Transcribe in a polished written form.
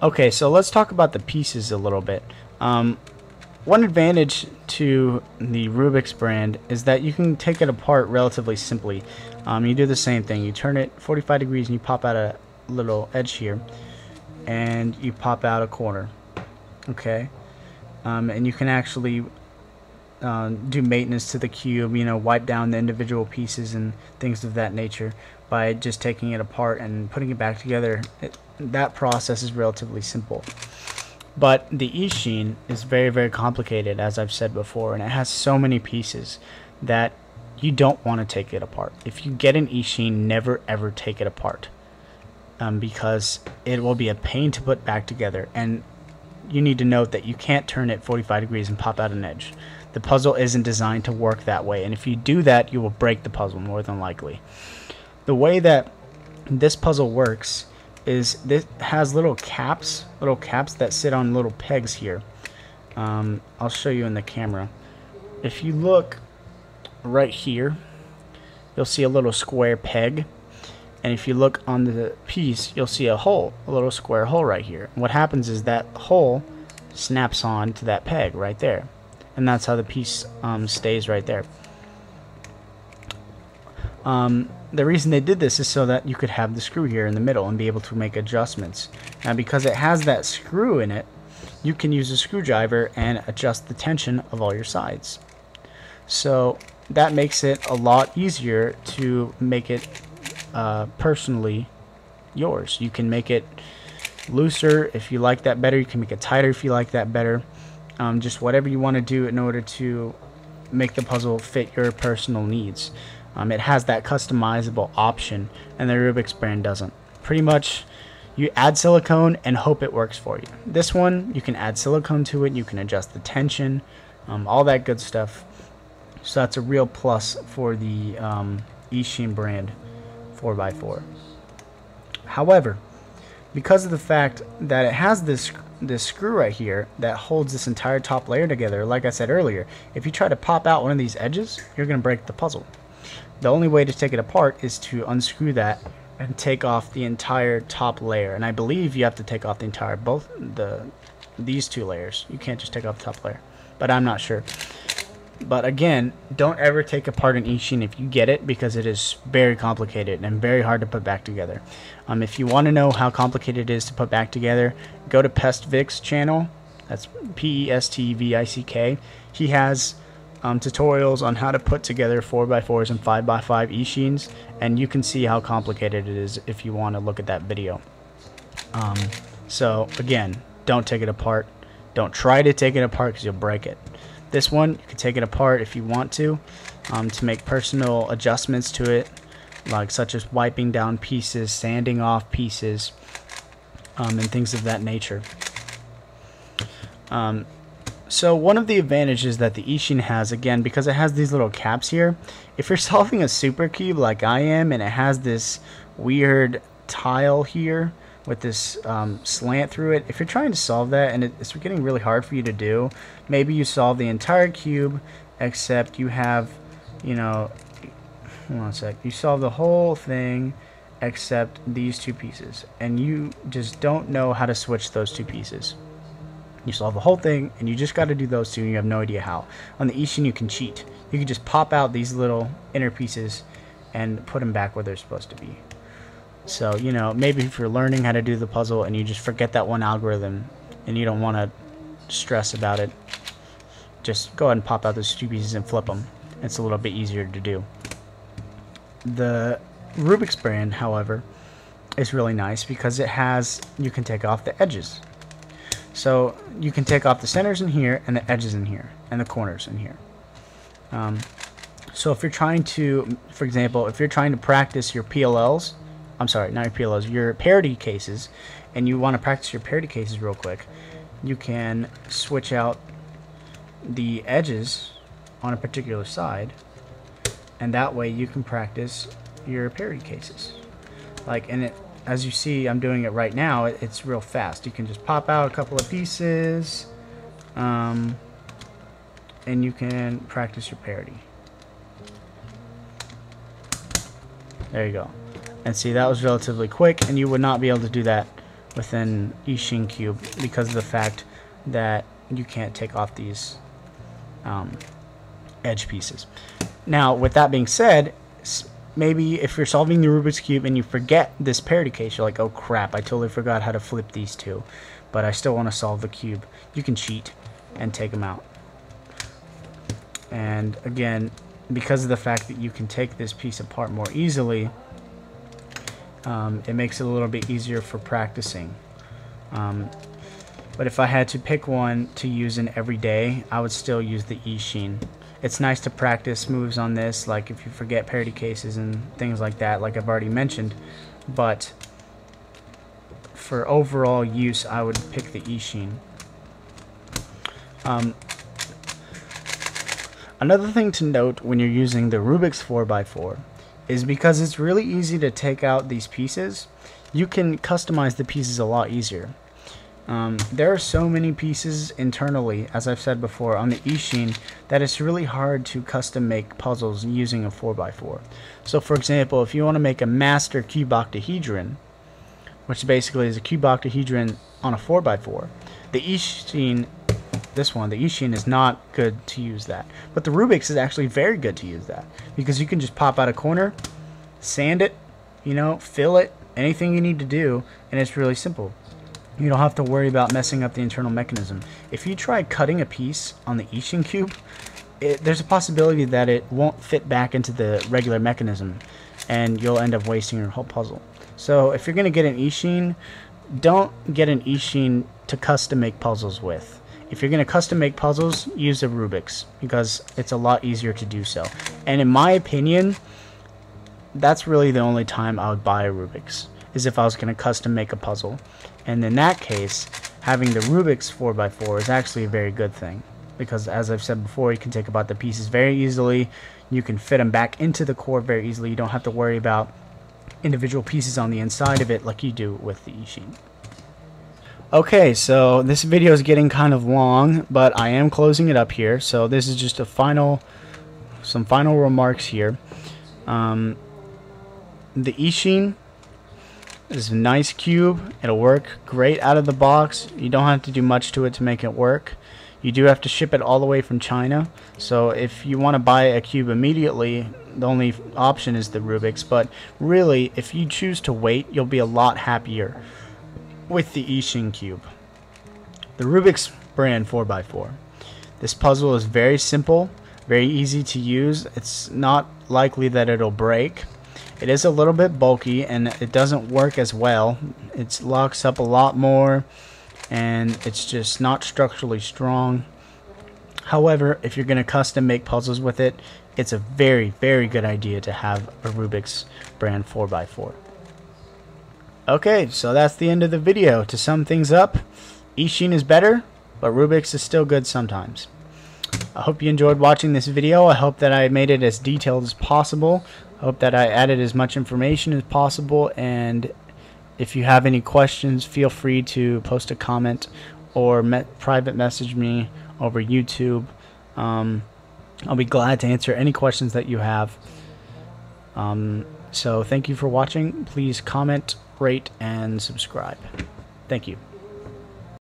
Okay, so let's talk about the pieces a little bit. One advantage to the Rubik's brand is that you can take it apart relatively simply. You do the same thing. You turn it 45 degrees and you pop out a little edge here, and you pop out a corner. Okay, and you can actually do maintenance to the cube. You know, wipe down the individual pieces and things of that nature by just taking it apart and putting it back together. That process is relatively simple. But the Eastsheen is very, very complicated, as I've said before, and it has so many pieces that you don't want to take it apart. If you get an Eastsheen, never ever take it apart, because it will be a pain to put back together. And you need to note that you can't turn it 45 degrees and pop out an edge. The puzzle isn't designed to work that way, and if you do that, you will break the puzzle more than likely. The way that this puzzle works is this has little caps that sit on little pegs here. I'll show you in the camera. If you look right here, you'll see a little square peg, and if you look on the piece, you'll see a hole, a little square hole right here. And what happens is that hole snaps on to that peg right there, and that's how the piece stays right there. The reason they did this is so that you could have the screw here in the middle and be able to make adjustments. Now, because it has that screw in it, you can use a screwdriver and adjust the tension of all your sides. So that makes it a lot easier to make it personally yours. You can make it looser if you like that better. You can make it tighter if you like that better. Just whatever you want to do in order to make the puzzle fit your personal needs. It has that customizable option, and the Rubik's brand doesn't. Pretty much, you add silicone and hope it works for you. This one, you can add silicone to it, you can adjust the tension, all that good stuff. So that's a real plus for the Eastsheen brand 4x4. However, because of the fact that it has this screw right here that holds this entire top layer together, like I said earlier, if you try to pop out one of these edges, you're going to break the puzzle. The only way to take it apart is to unscrew that and take off the entire top layer. And I believe you have to take off the entire, these two layers. You can't just take off the top layer, but I'm not sure. But again, don't ever take apart an Eastsheen if you get it, because it is very complicated and very hard to put back together. If you want to know how complicated it is to put back together, go to Pestvic's channel. That's P-E-S-T-V-I-C-K. He has tutorials on how to put together 4x4s and 5x5 Eastsheens, and you can see how complicated it is if you want to look at that video. So again, don't take it apart. Don't try to take it apart, because you'll break it. This one, you can take it apart if you want to make personal adjustments to it, like such as wiping down pieces, sanding off pieces, and things of that nature. So one of the advantages that the Eastsheen has, again, because it has these little caps here, if you're solving a super cube like I am, and it has this weird tile here with this slant through it, if you're trying to solve that and it's getting really hard for you to do, maybe you solve the entire cube, except you have, you know, hold on a sec, you solve the whole thing except these two pieces, and you just don't know how to switch those two pieces. You solve the whole thing, and you just got to do those two, and you have no idea how. On the Eastsheen, you can cheat. You can just pop out these little inner pieces and put them back where they're supposed to be. So, you know, maybe if you're learning how to do the puzzle and you just forget that one algorithm and you don't want to stress about it, just go ahead and pop out those two pieces and flip them. It's a little bit easier to do. The Rubik's brand, however, is really nice because it has, you can take off the edges. So you can take off the centers in here and the edges in here and the corners in here. So if you're trying to, for example, if you're trying to practice your PLLs, I'm sorry, not your PLLs, your parity cases, and you want to practice your parity cases real quick, you can switch out the edges on a particular side, and that way you can practice your parity cases. Like, and it, as you see, I'm doing it right now. It's real fast. You can just pop out a couple of pieces, and you can practice your parity. There you go. And see, that was relatively quick, and you would not be able to do that with an Eastsheen cube because of the fact that you can't take off these edge pieces. Now, with that being said, maybe if you're solving the Rubik's Cube and you forget this parity case, you're like, oh crap, I totally forgot how to flip these two, but I still want to solve the cube. You can cheat and take them out. And again, because of the fact that you can take this piece apart more easily, it makes it a little bit easier for practicing. But if I had to pick one to use in every day, I would still use the Eastsheen. It's nice to practice moves on this, like if you forget parity cases and things like that, like I've already mentioned. But for overall use, I would pick the Eastsheen. Another thing to note when you're using the Rubik's 4x4 is because it's really easy to take out these pieces, you can customize the pieces a lot easier. There are so many pieces internally, as I've said before, on the Eastsheen that it's really hard to custom make puzzles using a 4x4. So for example, if you want to make a master cube octahedron, which basically is a cube octahedron on a 4x4, the Eastsheen, this one, the Eastsheen is not good to use that. But the Rubik's is actually very good to use that, because you can just pop out a corner, sand it, you know, fill it, anything you need to do, and it's really simple. You don't have to worry about messing up the internal mechanism. If you try cutting a piece on the Eastsheen cube, there's a possibility that it won't fit back into the regular mechanism, and you'll end up wasting your whole puzzle. So if you're going to get an Eastsheen, don't get an Eastsheen to custom make puzzles with. If you're going to custom make puzzles, use a Rubik's, because it's a lot easier to do so. And in my opinion, that's really the only time I would buy a Rubik's, is if I was going to custom make a puzzle. And in that case, having the Rubik's 4x4 is actually a very good thing, because as I've said before, you can take apart the pieces very easily. You can fit them back into the core very easily. You don't have to worry about individual pieces on the inside of it like you do with the Eastsheen. Okay, so this video is getting kind of long, but I am closing it up here. So this is just some final remarks here. The Eastsheen is a nice cube. It'll work great out of the box. You don't have to do much to it to make it work. You do have to ship it all the way from China. So if you want to buy a cube immediately, the only option is the Rubik's. But really, if you choose to wait, you'll be a lot happier with the Eastsheen cube. The Rubik's brand 4x4. This puzzle is very simple, very easy to use. It's not likely that it'll break. It is a little bit bulky and it doesn't work as well. It locks up a lot more and it's just not structurally strong. However, if you're going to custom make puzzles with it, it's a very, very good idea to have a Rubik's brand 4x4. Okay, so that's the end of the video. To sum things up, Eastsheen is better, but Rubik's is still good sometimes. I hope you enjoyed watching this video. I hope that I made it as detailed as possible. I hope that I added as much information as possible, and if you have any questions, feel free to post a comment or private message me over YouTube. I'll be glad to answer any questions that you have. So thank you for watching. Please comment, rate, and subscribe. Thank you.